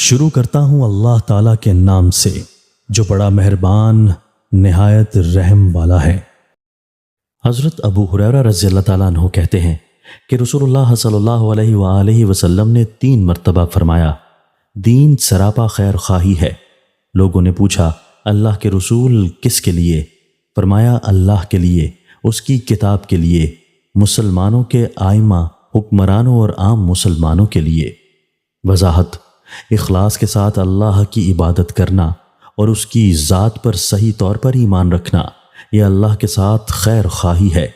شروع کرتا ہوں اللہ تعالیٰ کے نام سے جو بڑا مہربان نہایت رحم والا ہے۔ حضرت ابو ہریرہ رضی اللہ تعالیٰ عنہ کہتے ہیں کہ رسول اللہ صلی اللہ علیہ وآلہ وسلم نے 3 مرتبہ فرمایا، دین سراپا خیر خواہی ہے۔ لوگوں نے پوچھا، اللہ کے رسول کس کے لیے؟ فرمایا، اللہ کے لیے، اس کی کتاب کے لیے، مسلمانوں کے آئمہ، حکمرانوں اور عام مسلمانوں کے لیے۔ وضاحت: اخلاص کے ساتھ اللہ کی عبادت کرنا اور اس کی ذات پر صحیح طور پر ایمان رکھنا، یہ اللہ کے ساتھ خیر خواہی ہے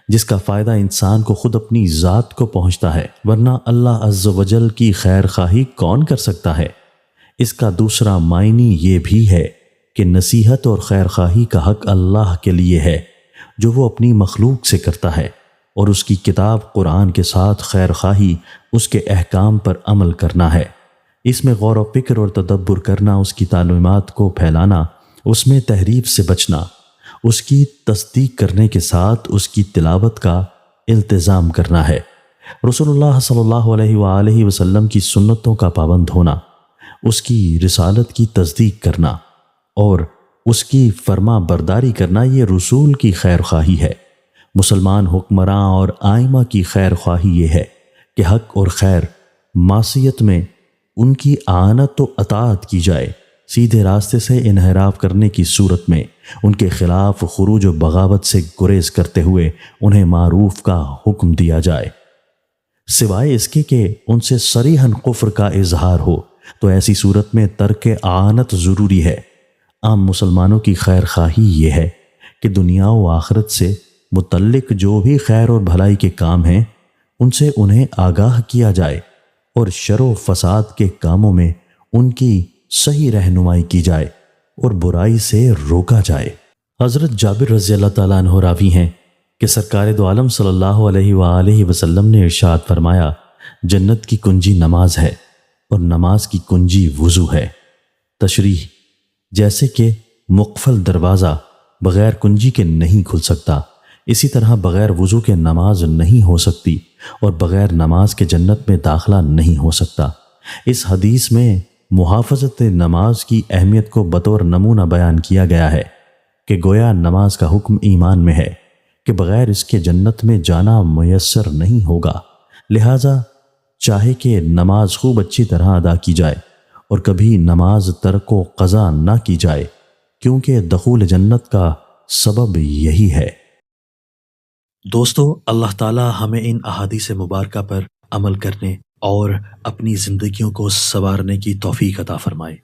جس کا فائدہ انسان کو خود اپنی ذات کو پہنچتا ہے، ورنہ اللہ عز و جل کی خیر خواہی کون کر سکتا ہے؟ اس کا دوسرا معنی یہ بھی ہے کہ نصیحت اور خیر خواہی کا حق اللہ کے لیے ہے جو وہ اپنی مخلوق سے کرتا ہے، اور اس کی کتاب قرآن کے ساتھ خیر خواہی اس کے احکام پر عمل کرنا ہے۔ اس میں غور و فکر اور تدبر کرنا، اس کی تعلیمات کو پھیلانا، اس میں تحریف سے بچنا، اس کی تصدیق کرنے کے ساتھ اس کی تلاوت کا التزام کرنا ہے۔ رسول اللہ صلی اللہ علیہ وآلہ وسلم کی سنتوں کا پابند ہونا، اس کی رسالت کی تصدیق کرنا اور اس کی فرما برداری کرنا، یہ رسول کی خیر خواہی ہے۔ مسلمان حکمراں اور آئمہ کی خیر خواہی یہ ہے کہ حق اور خیر معصیت میں ان کی اعانت و اطاعت کی جائے، سیدھے راستے سے انحراف کرنے کی صورت میں ان کے خلاف خروج و بغاوت سے گریز کرتے ہوئے انہیں معروف کا حکم دیا جائے، سوائے اس کے کہ ان سے صریحاً کفر کا اظہار ہو، تو ایسی صورت میں ترک اعانت ضروری ہے۔ عام مسلمانوں کی خیر خواہی یہ ہے کہ دنیا و آخرت سے متعلق جو بھی خیر اور بھلائی کے کام ہیں ان سے انہیں آگاہ کیا جائے اور شر و فساد کے کاموں میں ان کی صحیح رہنمائی کی جائے اور برائی سے روکا جائے۔ حضرت جابر رضی اللہ تعالیٰ عنہ راوی ہیں کہ سرکار دو عالم صلی اللہ علیہ وآلہ وسلم نے ارشاد فرمایا، جنت کی کنجی نماز ہے اور نماز کی کنجی وضو ہے۔ تشریح: جیسے کہ مقفل دروازہ بغیر کنجی کے نہیں کھل سکتا، اسی طرح بغیر وضو کے نماز نہیں ہو سکتی اور بغیر نماز کے جنت میں داخلہ نہیں ہو سکتا۔ اس حدیث میں محافظت نماز کی اہمیت کو بطور نمونہ بیان کیا گیا ہے کہ گویا نماز کا حکم ایمان میں ہے کہ بغیر اس کے جنت میں جانا میسر نہیں ہوگا، لہٰذا چاہے کہ نماز خوب اچھی طرح ادا کی جائے اور کبھی نماز ترک و قضا نہ کی جائے، کیونکہ دخول جنت کا سبب یہی ہے۔ دوستو، اللہ تعالی ہمیں ان احادیث مبارکہ پر عمل کرنے اور اپنی زندگیوں کو سنوارنے کی توفیق عطا فرمائے۔